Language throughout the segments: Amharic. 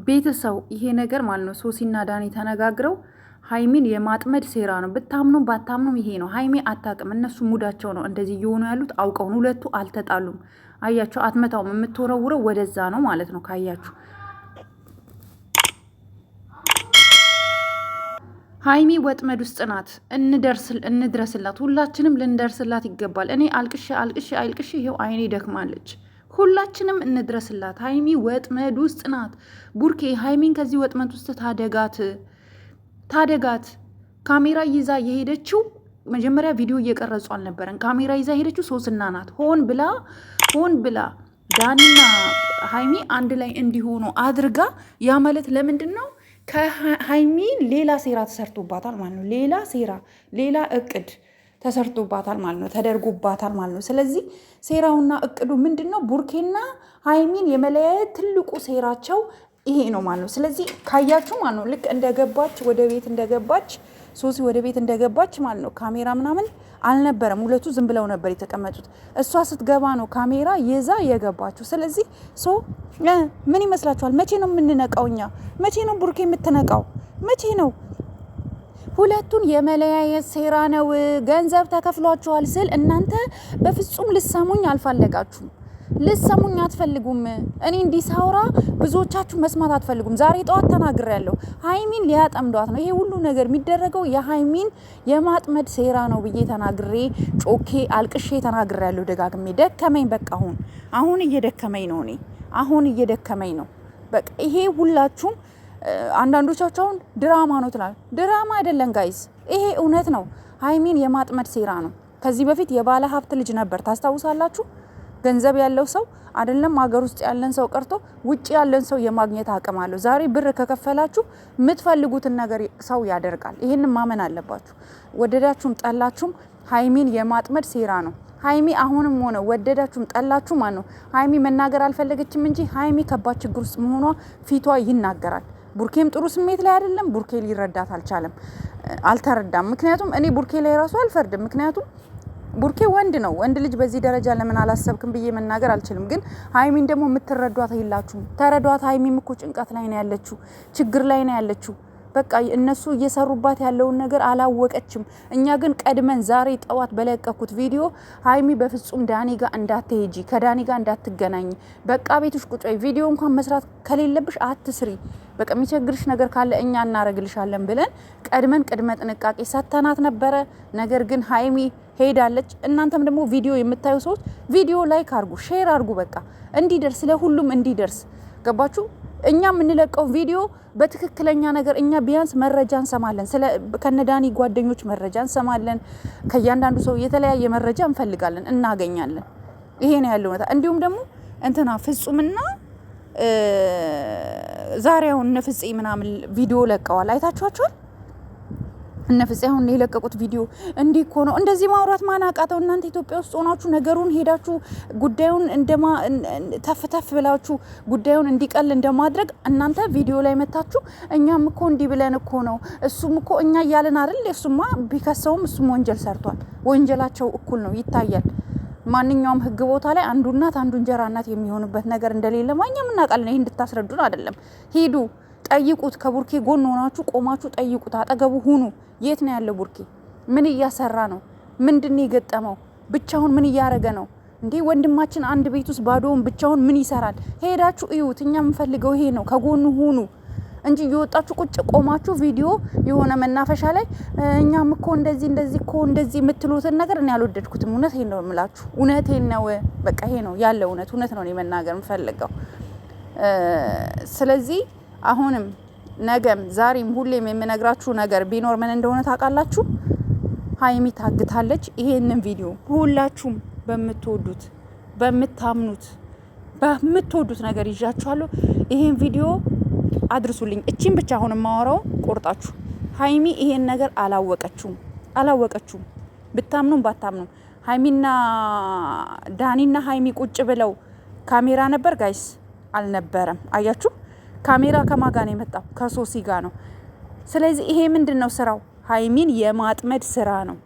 ቤተሰው ይሄ ነገር ማለት ነው ሶሲና ዳኒ ተነጋግረው ሀይሚን የማጥመድ ሴራ ነው። ብታምኑም ባታምኑም ይሄ ነው። ሀይሚ አታውቅም። እነሱ ሙዳቸው ነው እንደዚህ እየሆኑ ያሉት አውቀውን። ሁለቱ አልተጣሉም። አያቸው። አትመታውም። የምትወረውረው ወደዛ ነው ማለት ነው። ካያችሁ ሀይሚ ወጥመድ ውስጥ ናት። እንድረስላት። ሁላችንም ልንደርስላት ይገባል። እኔ አልቅሼ ይሄው አይኔ ደክማለች። ሁላችንም እንድረስላት። ሀይሚ ወጥመድ ውስጥ ናት። ቡርኬ ሀይሚን ከዚህ ወጥመድ ውስጥ ታደጋት። ካሜራ ይዛ የሄደችው መጀመሪያ ቪዲዮ እየቀረጹ አልነበረን። ካሜራ ይዛ የሄደችው ሶስና ናት። ሆን ብላ ዳኒና ሀይሚ አንድ ላይ እንዲሆኑ አድርጋ። ያ ማለት ለምንድን ነው? ከሀይሚ ሌላ ሴራ ተሰርቶባታል ማለት ነው። ሌላ ሴራ፣ ሌላ እቅድ ተሰርቶባታል ማለት ነው። ተደርጎባታል ማለት ነው። ስለዚህ ሴራውና እቅዱ ምንድን ነው? ቡርኬና ሀይሚን የመለያየት ትልቁ ሴራቸው ይሄ ነው ማለት ነው። ስለዚህ ካያችሁ ማለት ነው ልክ እንደገባች ወደ ቤት እንደገባች ሶሲ ወደ ቤት እንደገባች ማለት ነው ካሜራ ምናምን አልነበረም። ሁለቱ ዝም ብለው ነበር የተቀመጡት። እሷ ስትገባ ነው ካሜራ ይዛ የገባችሁ። ስለዚህ ምን ይመስላችኋል? መቼ ነው የምንነቃው እኛ? መቼ ነው ቡርኬ የምትነቃው? መቼ ነው? ሁለቱን የመለያየት ሴራ ነው። ገንዘብ ተከፍሏችኋል ስል እናንተ በፍጹም ልሰሙኝ አልፈለጋችሁም። ልሰሙኝ አትፈልጉም። እኔ እንዲህ ሳውራ ብዙዎቻችሁ መስማት አትፈልጉም። ዛሬ ጠዋት ተናግሬያለሁ። ሀይሚን ሊያጠምዷት ነው። ይሄ ሁሉ ነገር የሚደረገው የሀይሚን የማጥመድ ሴራ ነው ብዬ ተናግሬ ጮኬ አልቅሼ ተናግሬያለሁ ደጋግሜ። ደከመኝ። በቃ አሁን እየደከመኝ ነው። እኔ አሁን እየደከመኝ ነው። በቃ ይሄ ሁላችሁም አንዳንዶቻችሁ አሁን ድራማ ነው ትላል። ድራማ አይደለም ጋይስ፣ ይሄ እውነት ነው። ሀይሚን የማጥመድ ሴራ ነው። ከዚህ በፊት የባለ ሀብት ልጅ ነበር፣ ታስታውሳላችሁ? ገንዘብ ያለው ሰው አይደለም ሀገር ውስጥ ያለን ሰው ቀርቶ ውጭ ያለን ሰው የማግኘት አቅም አለው። ዛሬ ብር ከከፈላችሁ የምትፈልጉትን ነገር ሰው ያደርጋል። ይሄንን ማመን አለባችሁ። ወደዳችሁም ጠላችሁም ሀይሚን የማጥመድ ሴራ ነው። ሀይሚ አሁንም ሆነ ወደዳችሁም ጠላችሁ ነው ሀይሚ መናገር አልፈለገችም እንጂ ሀይሚ ከባድ ችግር ውስጥ መሆኗ ፊቷ ይናገራል። ቡርኬም ጥሩ ስሜት ላይ አይደለም። ቡርኬ ሊረዳት አልተረዳም። ምክንያቱም እኔ ቡርኬ ላይ ራሱ አልፈርድም። ምክንያቱም ቡርኬ ወንድ ነው። ወንድ ልጅ በዚህ ደረጃ ለምን አላሰብክም ብዬ መናገር አልችልም። ግን ሀይሚን ደግሞ የምትረዷት የላችሁም። ተረዷት። ሀይሚም እኮ ጭንቀት ላይ ነው ያለችው፣ ችግር ላይ ነው ያለችው። በቃ እነሱ እየሰሩባት ያለውን ነገር አላወቀችም። እኛ ግን ቀድመን ዛሬ ጠዋት በለቀኩት ቪዲዮ ሀይሚ በፍጹም ዳኒ ጋር እንዳትሄጂ፣ ከዳኒ ጋር እንዳትገናኝ፣ በቃ ቤትሽ ቁጭ በይ፣ ቪዲዮ እንኳን መስራት ከሌለብሽ አትስሪ፣ በቃ የሚቸግርሽ ነገር ካለ እኛ እናረግልሻለን ብለን ቀድመን ቅድመ ጥንቃቄ ሰተናት ነበረ። ነገር ግን ሀይሚ ሄዳለች። እናንተም ደግሞ ቪዲዮ የምታዩ ሰዎች ቪዲዮ ላይክ አርጉ፣ ሼር አርጉ፣ በቃ እንዲደርስ ለሁሉም እንዲደርስ። ገባችሁ? እኛ የምንለቀው ቪዲዮ በትክክለኛ ነገር እኛ ቢያንስ መረጃ እንሰማለን። ከነዳኒ ጓደኞች መረጃ እንሰማለን። ከእያንዳንዱ ሰው የተለያየ መረጃ እንፈልጋለን፣ እናገኛለን። ይሄ ነው ያለው። እንዲሁም ደግሞ እንትና ፍጹምና ዛሬ አሁን እነ ፍፄ ምናምን ቪዲዮ ለቀዋል። አይታችኋቸዋል? እነ ፍፄ አሁን የለቀቁት ቪዲዮ እንዲህ እኮ ነው። እንደዚህ ማውራት ማን አቃተው? እናንተ ኢትዮጵያ ውስጥ ሆናችሁ ነገሩን ሄዳችሁ ጉዳዩን ተፍ ብላችሁ ጉዳዩን እንዲቀል እንደማድረግ እናንተ ቪዲዮ ላይ መታችሁ እኛም እኮ እንዲህ ብለን እኮ ነው፣ እሱም እኮ እኛ እያልን አይደል? እሱማ ቢከሰውም እሱም ወንጀል ሰርቷል። ወንጀላቸው እኩል ነው፣ ይታያል። ማንኛውም ህግ ቦታ ላይ አንዱ እናት አንዱ እንጀራ እናት የሚሆንበት ነገር እንደሌለ ማንኛውም እናውቃለን። ይሄን እንድታስረዱን አይደለም። ሂዱ ጠይቁት። ከቡርኬ ጎን ሆናችሁ ቆማችሁ ጠይቁት። አጠገቡ ሁኑ። የት ነው ያለው ቡርኬ? ምን እያሰራ ነው? ምንድን የገጠመው? ብቻውን ምን እያረገ ነው እንዴ? ወንድማችን አንድ ቤት ውስጥ ባዶውን ብቻውን ምን ይሰራል? ሄዳችሁ እዩት። እኛ የምንፈልገው ይሄ ነው። ከጎኑ ሁኑ እንጂ እየወጣችሁ ቁጭ ቆማችሁ ቪዲዮ የሆነ መናፈሻ ላይ እኛም እኮ እንደዚህ እኮ እንደዚህ የምትሉትን ነገር እኔ አልወደድኩትም። እውነቴን ነው የምላችሁ። እውነቴን ነው። በቃ ይሄ ነው ያለው እውነት ነው እኔ መናገር የምፈልገው። ስለዚህ አሁንም ነገም ዛሬም ሁሌም የምነግራችሁ ነገር ቢኖር ምን እንደሆነ ታውቃላችሁ? ሀይሚ ታግታለች። ይሄንን ቪዲዮ ሁላችሁም በምትወዱት በምትወዱት ነገር ይዣችኋለሁ። ይሄን ቪዲዮ አድርሱልኝ። እቺን ብቻ አሁን ማወራው ቆርጣችሁ። ሀይሚ ይሄን ነገር አላወቀችውም። ብታምኑም ባታምኑም ሀይሚና ዳኒና ሀይሚ ቁጭ ብለው ካሜራ ነበር ጋይስ? አልነበረም። አያችሁ? ካሜራ ከማጋ ነው የመጣው? ከሶሲ ጋር ነው። ስለዚህ ይሄ ምንድነው ስራው? ሀይሚን የማጥመድ ስራ ነው።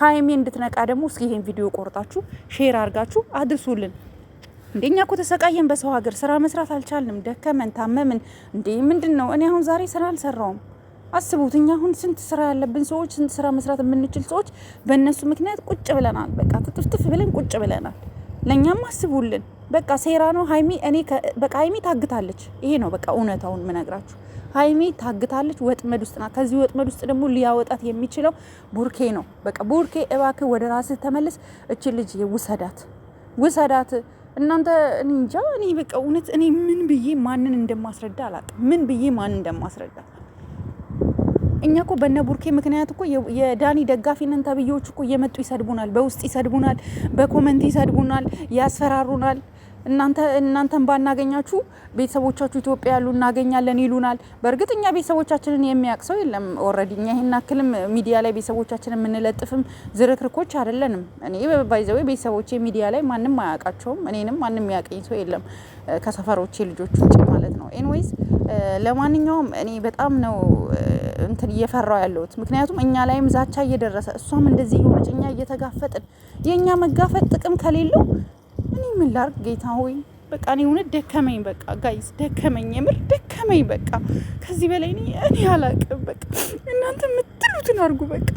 ሀይሚ እንድትነቃ ደግሞ እስኪ ይሄን ቪዲዮ ቆርጣችሁ ሼር አድርጋችሁ አድርሱልን። እንደኛ እኮ ተሰቃየን በሰው ሀገር ስራ መስራት አልቻልንም፣ ደከመን፣ ታመምን። እንዴ ምንድነው? እኔ አሁን ዛሬ ስራ አልሰራውም። አስቡት፣ እኛ አሁን ስንት ስራ ያለብን ሰዎች፣ ስንት ስራ መስራት የምንችል ሰዎች በእነሱ ምክንያት ቁጭ ብለናል። በቃ ትጥፍጥፍ ብለን ቁጭ ብለናል። ለኛም አስቡልን። በቃ ሴራ ነው። ሀይሚ በቃ ሀይሚ ታግታለች። ይሄ ነው በቃ እውነታውን ምነግራችሁ። ሀይሚ ታግታለች፣ ወጥመድ ውስጥ ናት። ከዚህ ወጥመድ ውስጥ ደግሞ ሊያወጣት የሚችለው ቡርኬ ነው። በቃ ቡርኬ እባክህ ወደ ራስህ ተመለስ። እቺ ልጅ ውሰዳት። እናንተ እኔ እንጃ። እኔ በቃ እውነት እኔ ምን ብዬ ማንን እንደማስረዳ አላውቅም። ምን ብዬ ማንን እንደማስረዳ። እኛ እኮ በነ ቡርኬ ምክንያት እኮ የዳኒ ደጋፊ ነን ተብዬዎች እኮ እየመጡ ይሰድቡናል፣ በውስጥ ይሰድቡናል፣ በኮመንት ይሰድቡናል፣ ያስፈራሩናል። እናንተን ባናገኛችሁ ቤተሰቦቻችሁ ኢትዮጵያ ያሉ እናገኛለን ይሉናል። በእርግጥ እኛ ቤተሰቦቻችንን የሚያውቅ ሰው የለም። ኦልሬዲ እኛ ይሄን አክልም ሚዲያ ላይ ቤተሰቦቻችንን የምንለጥፍም ዝርክርኮች አይደለንም። እኔ ባይዘው ቤተሰቦቼ ሚዲያ ላይ ማንም አያውቃቸውም። እኔንም ማንም ያውቀኝ ሰው የለም ከሰፈሮቼ ልጆች ውጭ ማለት ነው። ኤኒዌይስ ለማንኛውም እኔ በጣም ነው እንትን እየፈራው ያለሁት። ምክንያቱም እኛ ላይም ዛቻ እየደረሰ እሷም እንደዚህ የሆነች እኛ እየተጋፈጥን የእኛ መጋፈጥ ጥቅም ከሌለው እኔ ምን ላድርግ ጌታ ሆይ። በቃ እኔ እውነት ደከመኝ። በቃ ጋይስ ደከመኝ፣ የምር ደከመኝ። በቃ ከዚህ በላይ እኔ አላቅም። በቃ እናንተ የምትሉትን አድርጉ በቃ